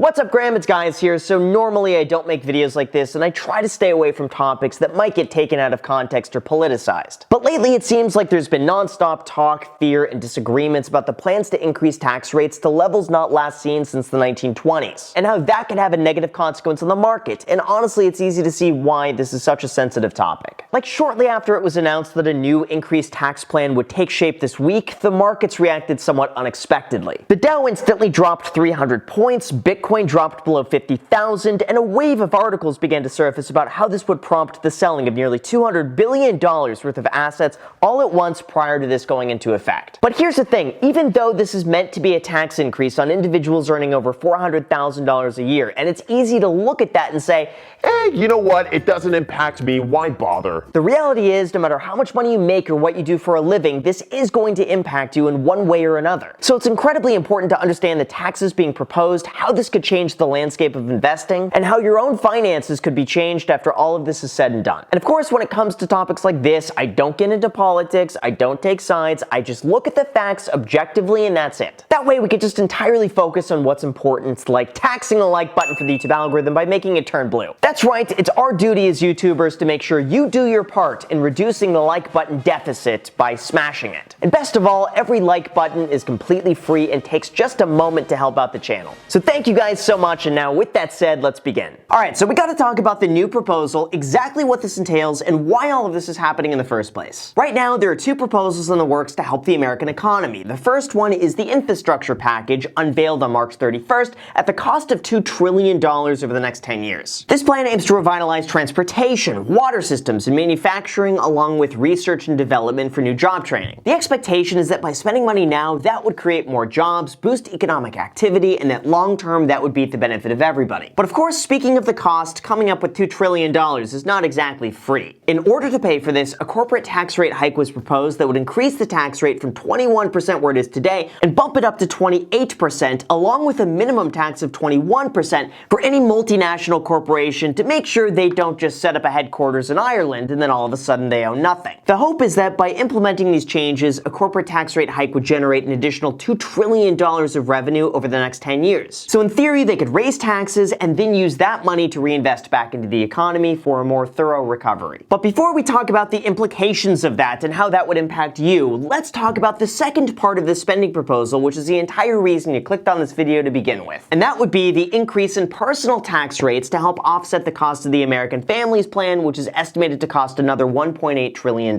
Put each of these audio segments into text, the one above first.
What's up, Graham? It's Guys here. So normally I don't make videos like this and I try to stay away from topics that might get taken out of context or politicized. But lately it seems like there's been nonstop talk, fear, and disagreements about the plans to increase tax rates to levels not last seen since the 1920s, and how that could have a negative consequence on the market. And honestly, it's easy to see why this is such a sensitive topic. Like shortly after it was announced that a new increased tax plan would take shape this week, the markets reacted somewhat unexpectedly. The Dow instantly dropped 300 points, Bitcoin dropped below 50,000, and a wave of articles began to surface about how this would prompt the selling of nearly $200 billion worth of assets all at once prior to this going into effect. But here's the thing, even though this is meant to be a tax increase on individuals earning over $400,000 a year, and it's easy to look at that and say, you know what, it doesn't impact me, why bother? The reality is, no matter how much money you make or what you do for a living, this is going to impact you in one way or another. So it's incredibly important to understand the taxes being proposed, how this could change the landscape of investing, and how your own finances could be changed after all of this is said and done. And of course, when it comes to topics like this, I don't get into politics, I don't take sides, I just look at the facts objectively and that's it. That way we could just entirely focus on what's important, like taxing the like button for the YouTube algorithm by making it turn blue. That's right, it's our duty as YouTubers to make sure you do your part in reducing the like button deficit by smashing it. And best of all, every like button is completely free and takes just a moment to help out the channel. So thank you guys so much, and now with that said, let's begin. Alright, so we gotta talk about the new proposal, exactly what this entails, and why all of this is happening in the first place. Right now, there are two proposals in the works to help the American economy. The first one is the infrastructure package, unveiled on March 31st, at the cost of $2 trillion over the next 10 years. This plan aims to revitalize transportation, water systems, and manufacturing, along with research and development for new job training. The expectation is that by spending money now, that would create more jobs, boost economic activity, and that long-term that would be at the benefit of everybody. But of course, speaking of the cost, coming up with $2 trillion is not exactly free. In order to pay for this, a corporate tax rate hike was proposed that would increase the tax rate from 21% where it is today and bump it up to 28%, along with a minimum tax of 21% for any multinational corporation to make sure they don't just set up a headquarters in Ireland and then all of a sudden they own nothing. The hope is that by implementing these changes, a corporate tax rate hike would generate an additional $2 trillion of revenue over the next 10 years. So in theory, they could raise taxes and then use that money to reinvest back into the economy for a more thorough recovery. But before we talk about the implications of that and how that would impact you, let's talk about the second part of this spending proposal, which is the entire reason you clicked on this video to begin with. And that would be the increase in personal tax rates to help offset the cost of the American Families Plan, which is estimated to cost another $1.8 trillion.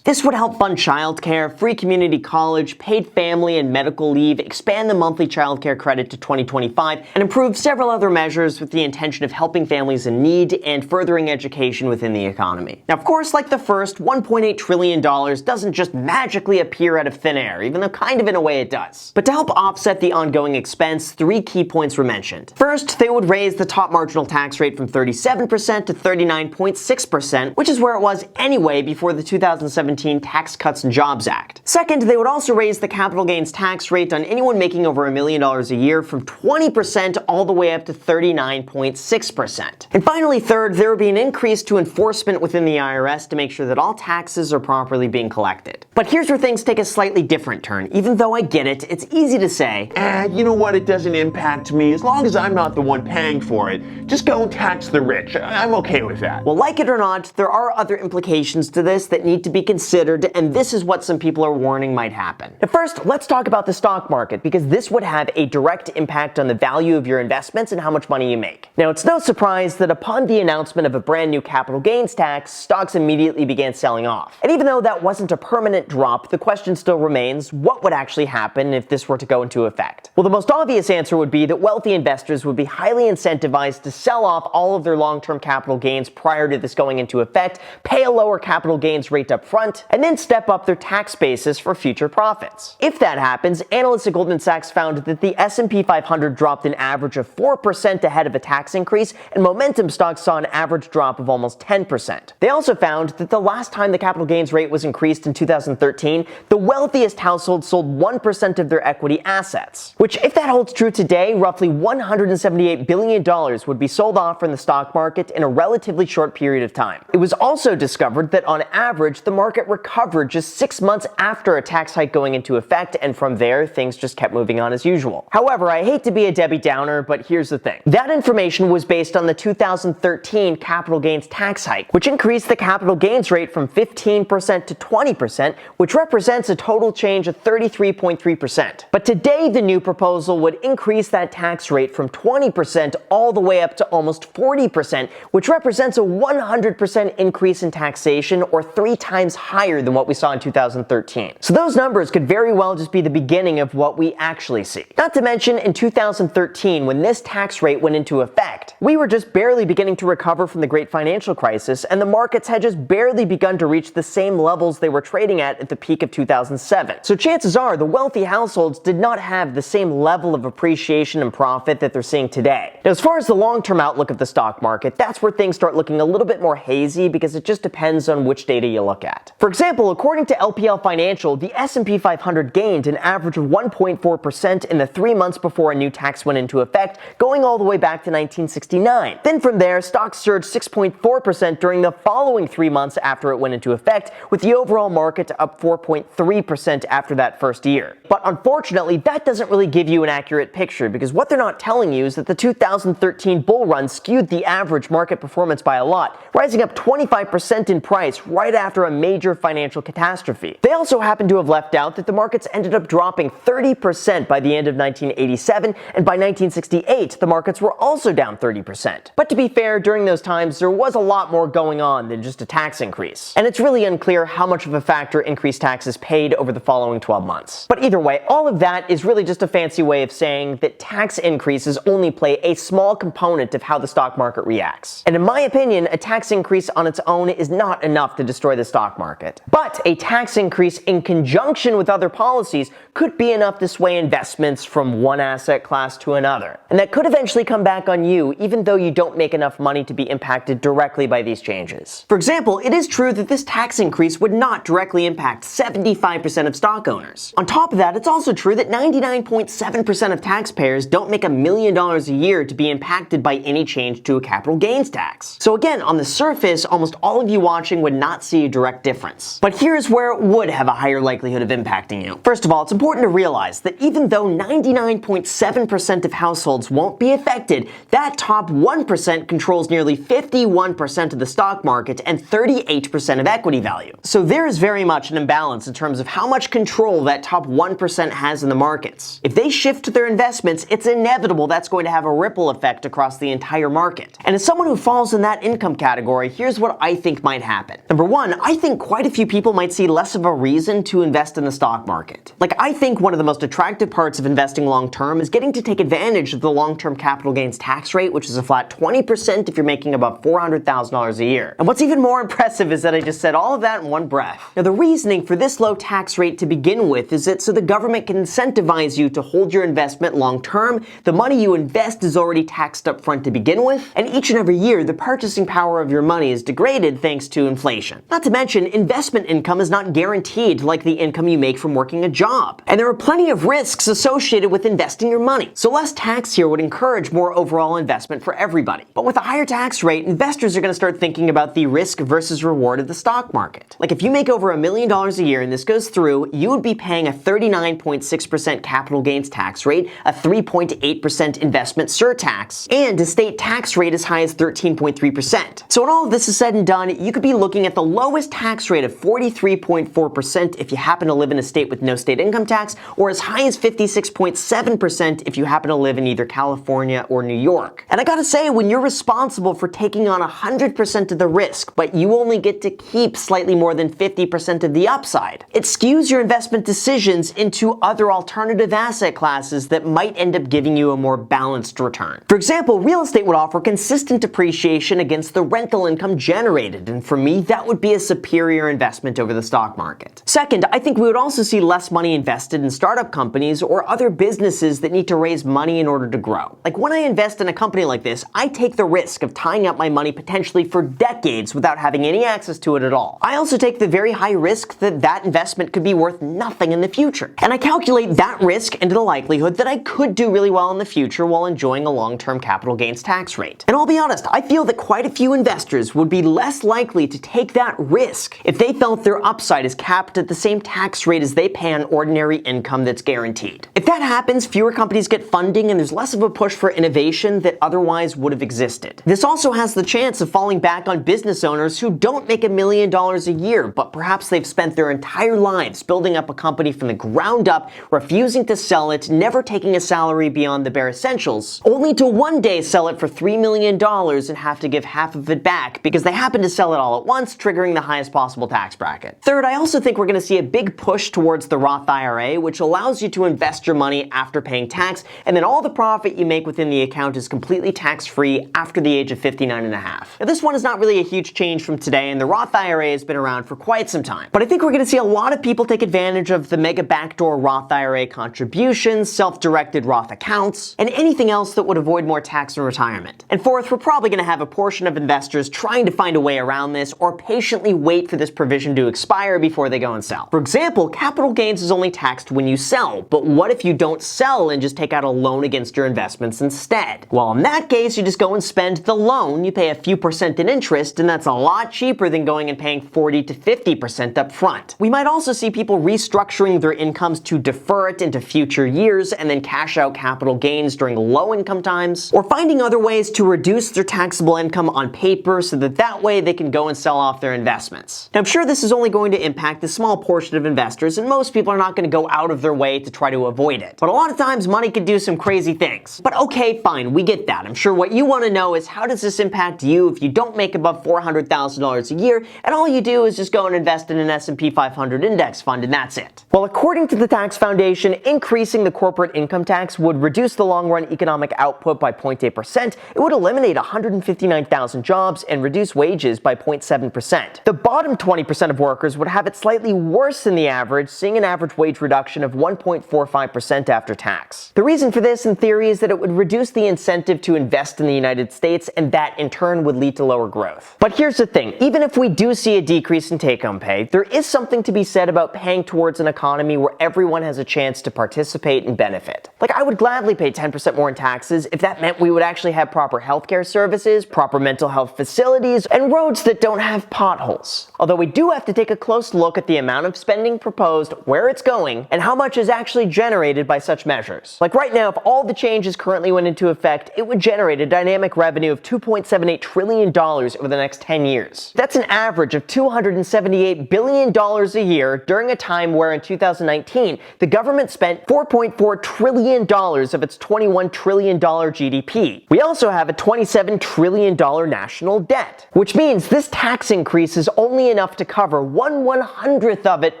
This would help fund childcare, free community college, paid family and medical leave, expand the monthly childcare credit to 2025, and improve several other measures with the intention of helping families in need and furthering education within the economy. Now, of course, like the first, $1.8 trillion doesn't just magically appear out of thin air, even though kind of in a way it does. But to help offset the ongoing expense, three key points were mentioned. First, they would raise the top marginal tax rate from 37% to 39.6%, which is where it was anyway before the 2017 Tax Cuts and Jobs Act. Second, they would also raise the capital gains tax rate on anyone making over $1 million a year from 20% all the way up to 39.6%. And finally, third, there would be an increase to enforcement within the IRS to make sure that all taxes are properly being collected. But here's where things take a slightly different turn. Even though I get it, it's easy to say, You know what, it doesn't impact me, as long as I'm not the one paying for it. Just go tax the rich, I'm okay with that. well, like it or not, there are other implications to this that need to be considered, and this is what some people are warning might happen. But first, let's talk about the stock market, because this would have a direct impact on the value of your investments and how much money you make. Now, it's no surprise that upon the announcement of a brand new capital gains tax, stocks immediately began selling off. And even though that wasn't a permanent drop, the question still remains, what would actually happen if this were to go into effect? Well, the most obvious answer would be that wealthy investors would be highly incentivized to sell off all of their long-term capital gains prior to this going into effect, pay a lower capital gains rate up front, and then step up their tax basis for future profits. If that happens, analysts at Goldman Sachs found that the S&P 500 dropped an average of 4% ahead of a tax tax increase, and momentum stocks saw an average drop of almost 10%. They also found that the last time the capital gains rate was increased in 2013, the wealthiest households sold 1% of their equity assets, which, if that holds true today, roughly $178 billion would be sold off from the stock market in a relatively short period of time. It was also discovered that on average, the market recovered just 6 months after a tax hike going into effect, and from there, things just kept moving on as usual. However, I hate to be a Debbie Downer, but here's the thing. That information was based on the 2013 capital gains tax hike, which increased the capital gains rate from 15% to 20%, which represents a total change of 33.3%. But today, the new proposal would increase that tax rate from 20% all the way up to almost 40%, which represents a 100% increase in taxation, or 3 times higher than what we saw in 2013. So those numbers could very well just be the beginning of what we actually see. Not to mention, in 2013, when this tax rate went into effect, we were just barely beginning to recover from the great financial crisis, and the markets had just barely begun to reach the same levels they were trading at the peak of 2007. So chances are the wealthy households did not have the same level of appreciation and profit that they're seeing today. Now, as far as the long-term outlook of the stock market, that's where things start looking a little bit more hazy, because it just depends on which data you look at. For example, according to LPL Financial, the S&P 500 gained an average of 1.4% in the 3 months before a new tax went into effect, going all the way back to 1969. Then from there, stocks surged 6.4% during the following 3 months after it went into effect, with the overall market up 4.3% after that first year. But unfortunately, that doesn't really give you an accurate picture, because what they're not telling you is that the 2013 bull run skewed the average market performance by a lot, rising up 25% in price right after a major financial catastrophe. They also happen to have left out that the markets ended up dropping 30% by the end of 1987, and by 1968, the markets were also down 30%. But to be fair, during those times, there was a lot more going on than just a tax increase. And it's really unclear how much of a factor increased taxes paid over the following 12 months. But either way, all of that is really just a fancy way of saying that tax increases only play a small component of how the stock market reacts. And in my opinion, a tax increase on its own is not enough to destroy the stock market. But a tax increase in conjunction with other policies could be enough to sway investments from one asset class to another. And that could eventually come back on you, even though you don't make enough money to be impacted directly by these changes. For example, it is true that this tax increase would not directly impact 75% of stock owners. On top of that, it's also true that 99.7% of taxpayers don't make $1 million a year to be impacted by any change to a capital gains tax. So again, on the surface, almost all of you watching would not see a direct difference. But here's where it would have a higher likelihood of impacting you. First of all, it's important to realize that even though 99.7% of households won't be affected, that top 1% controls nearly 51% of the stock market and 38% of equity value. So there is very much an imbalance in terms of how much control that top 1% has in the markets. If they shift their investments, it's inevitable that's going to have a ripple effect across the entire market. And as someone who falls in that income category, here's what I think might happen. Number one, I think quite a few people might see less of a reason to invest in the stock market. Like, I think one of the most attractive parts of investing long term is getting to take advantage of the long-term capital gains tax rate, which is a flat 20% if you're making about $400,000 a year. And what's even more impressive is that I just said all of that in one breath. Now, the reasoning for this low tax rate to begin with is that so the government can incentivize you to hold your investment long term. The money you invest is already taxed up front to begin with, and each and every year the purchasing power of your money is degraded thanks to inflation. Not to mention, investment income is not guaranteed like the income you make from working a job. And there are plenty of risks associated with investing your money. So less tax here would encourage more overall investment for everybody. But with a higher tax rate, investors are going to start thinking about the risk versus reward of the stock market. Like, if you make over $1 million a year and this goes through, you would be paying a 39.6% capital gains tax rate, a 3.8% investment surtax, and a state tax rate as high as 13.3%. So when all of this is said and done, you could be looking at the lowest tax rate of 43.4% if you happen to live in a state with no state income tax, or as high as 56.7% if you happen to live in either California or New York. And I gotta say, when you're responsible for taking on 100% of the risk, but you only get to keep slightly more than 50% of the upside, it skews your investment decisions into other alternative asset classes that might end up giving you a more balanced return. For example, real estate would offer consistent appreciation against the rental income generated, and for me, that would be a superior investment over the stock market. Second, I think we would also see less money invested in startup companies or other businesses that need to raise money in order to grow. Like, when I invest in in a company like this, I take the risk of tying up my money potentially for decades without having any access to it at all. I also take the very high risk that that investment could be worth nothing in the future. And I calculate that risk into the likelihood that I could do really well in the future while enjoying a long-term capital gains tax rate. And I'll be honest, I feel that quite a few investors would be less likely to take that risk if they felt their upside is capped at the same tax rate as they pay on ordinary income that's guaranteed. If that happens, fewer companies get funding and there's less of a push for innovation that otherwise would have existed. This also has the chance of falling back on business owners who don't make $1 million a year, but perhaps they've spent their entire lives building up a company from the ground up, refusing to sell it, never taking a salary beyond the bare essentials, only to one day sell it for $3 million and have to give half of it back because they happen to sell it all at once, triggering the highest possible tax bracket. Third, I also think we're going to see a big push towards the Roth IRA, which allows you to invest your money after paying tax, and then all the profit you make within the account is completely tax-free after the age of 59 and a half. Now, this one is not really a huge change from today, and the Roth IRA has been around for quite some time. But I think we're going to see a lot of people take advantage of the mega backdoor Roth IRA contributions, self-directed Roth accounts, and anything else that would avoid more tax in retirement. And fourth, we're probably going to have a portion of investors trying to find a way around this or patiently wait for this provision to expire before they go and sell. For example, capital gains is only taxed when you sell, but what if you don't sell and just take out a loan against your investments instead? Well, in that case, you just go and spend the loan, you pay a few percent in interest, and that's a lot cheaper than going and paying 40 to 50% up front. We might also see people restructuring their incomes to defer it into future years and then cash out capital gains during low income times, or finding other ways to reduce their taxable income on paper so that way they can go and sell off their investments. Now, I'm sure this is only going to impact a small portion of investors, and most people are not going to go out of their way to try to avoid it. But a lot of times money can do some crazy things. But okay, fine, we get that. I'm sure what you want to know is, how does this impact you if you don't make above $400,000 a year and all you do is just go and invest in an S&P 500 index fund and that's it? Well, according to the Tax Foundation, increasing the corporate income tax would reduce the long-run economic output by 0.8%, it would eliminate 159,000 jobs and reduce wages by 0.7%. The bottom 20% of workers would have it slightly worse than the average, seeing an average wage reduction of 1.45% after tax. The reason for this, in theory, is that it would reduce the incentive to invest in the United States, and that in turn would lead to lower growth. But here's the thing, even if we do see a decrease in take-home pay, there is something to be said about paying towards an economy where everyone has a chance to participate and benefit. Like, I would gladly pay 10% more in taxes if that meant we would actually have proper healthcare services, proper mental health facilities, and roads that don't have potholes. Although we do have to take a close look at the amount of spending proposed, where it's going, and how much is actually generated by such measures. Like right now, if all the changes currently went into effect, it would generate a dynamic revenue of $2.78 trillion over the next 10 years. That's an average of $278 billion a year during a time where in 2019, the government spent $4.4 trillion of its $21 trillion GDP. We also have a $27 trillion national debt, which means this tax increase is only enough to cover 1/100th of it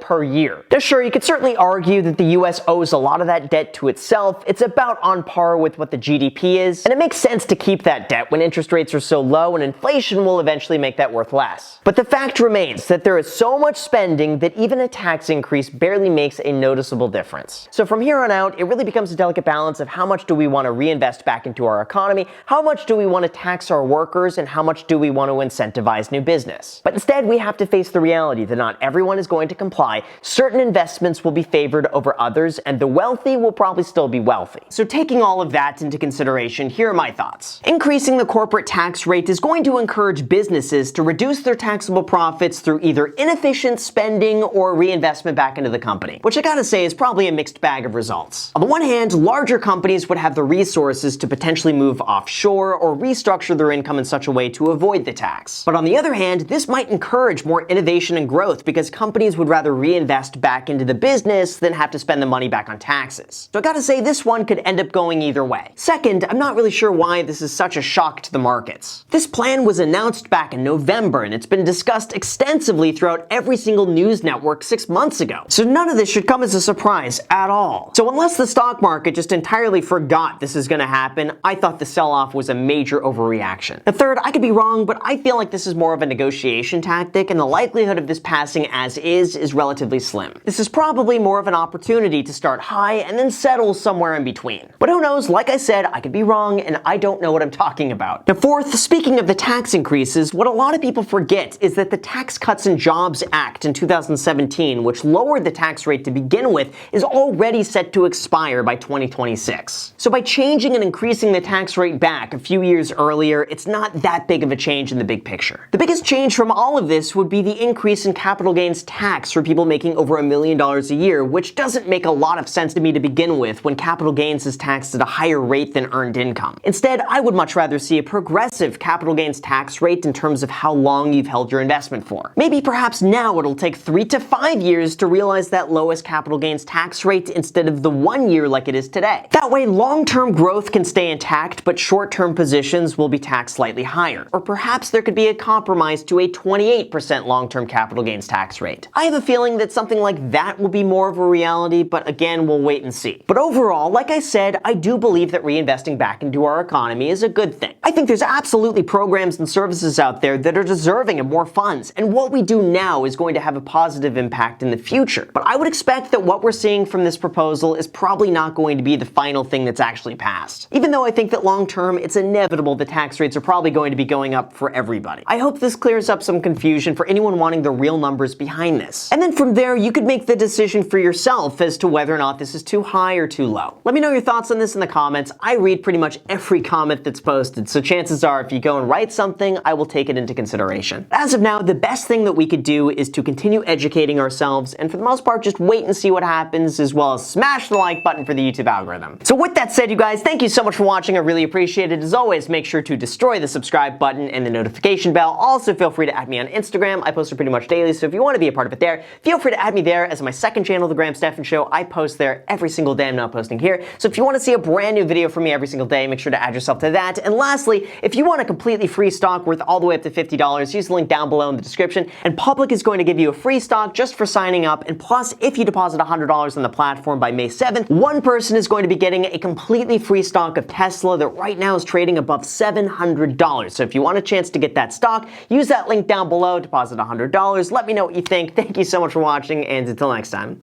per year. Now sure, you could certainly argue that the US owes a lot of that debt to itself. It's about on par with what the GDP is, and it makes sense to keep that debt when interest rates are so low and inflation will eventually make that worth less. But the fact remains that there is so much spending that even a tax increase barely makes a noticeable difference. So from here on out, it really becomes a delicate balance of how much do we want to reinvest back into our economy, how much do we want to tax our workers, and how much do we want to incentivize new business. But instead, we have to face the reality that not everyone is going to comply. Certain investments will be favored over others, and the wealthy will probably still be wealthy. So taking all of that into consideration, here are my thoughts. Increasing the corporate tax rate is going to encourage businesses to reduce their taxable profits through either inefficient spending or reinvestment back into the company, which I gotta say is probably a mixed bag of results. On the one hand, larger companies would have the resources to potentially move offshore or restructure their income in such a way to avoid the tax. But on the other hand, this might encourage more innovation and growth because companies would rather reinvest back into the business than have to spend the money back on taxes. So I gotta say, this one could end up going either way. Second, I'm not really sure why this is such a shock to the markets. This plan was announced back in November, and it's been discussed extensively throughout every single news network 6 months ago. So none of this should come as a surprise at all. So unless the stock market just entirely forgot this is gonna happen, I thought the sell-off was a major overreaction. And third, I could be wrong, but I feel like this is more of a negotiation tactic, and the likelihood of this passing as is relatively slim. This is probably more of an opportunity to start high and then settle somewhere in between. But who knows, like I said, I could be wrong. wrong and I don't know what I'm talking about. Now fourth, speaking of the tax increases, what a lot of people forget is that the Tax Cuts and Jobs Act in 2017, which lowered the tax rate to begin with, is already set to expire by 2026. So by changing and increasing the tax rate back a few years earlier, it's not that big of a change in the big picture. The biggest change from all of this would be the increase in capital gains tax for people making over $1 million a year, which doesn't make a lot of sense to me to begin with when capital gains is taxed at a higher rate than earned income. Instead, I would much rather see a progressive capital gains tax rate in terms of how long you've held your investment for. Maybe perhaps now it'll take 3 to 5 years to realize that lowest capital gains tax rate instead of the 1 year like it is today. That way, long-term growth can stay intact, but short-term positions will be taxed slightly higher. Or perhaps there could be a compromise to a 28% long-term capital gains tax rate. I have a feeling that something like that will be more of a reality, but again, we'll wait and see. But overall, like I said, I do believe that reinvesting back into our economy is a good thing. I think there's absolutely programs and services out there that are deserving of more funds, and what we do now is going to have a positive impact in the future. But I would expect that what we're seeing from this proposal is probably not going to be the final thing that's actually passed. Even though I think that long-term, it's inevitable the tax rates are probably going to be going up for everybody. I hope this clears up some confusion for anyone wanting the real numbers behind this. And then from there, you could make the decision for yourself as to whether or not this is too high or too low. Let me know your thoughts on this in the comments. I read pretty much every comment that's posted, so chances are if you go and write something, I will take it into consideration. As of now, the best thing that we could do is to continue educating ourselves, and for the most part, just wait and see what happens, as well as smash the like button for the YouTube algorithm. So with that said, you guys, thank you so much for watching. I really appreciate it. As always, make sure to destroy the subscribe button and the notification bell. Also, feel free to add me on Instagram. I post pretty much daily, so if you want to be a part of it there, feel free to add me there. As my second channel, The Graham Stephan Show, I post there every single day. I'm not posting here. So if you want to see a brand new video from me every single day, make sure to add yourself to that. And lastly, if you want a completely free stock worth all the way up to $50, use the link down below in the description, and Public is going to give you a free stock just for signing up. And plus, if you deposit $100 on the platform by May 7th, one person is going to be getting a completely free stock of Tesla that right now is trading above $700. So if you want a chance to get that stock, use that link down below, deposit $100. Let me know what you think. Thank you so much for watching, and until next time.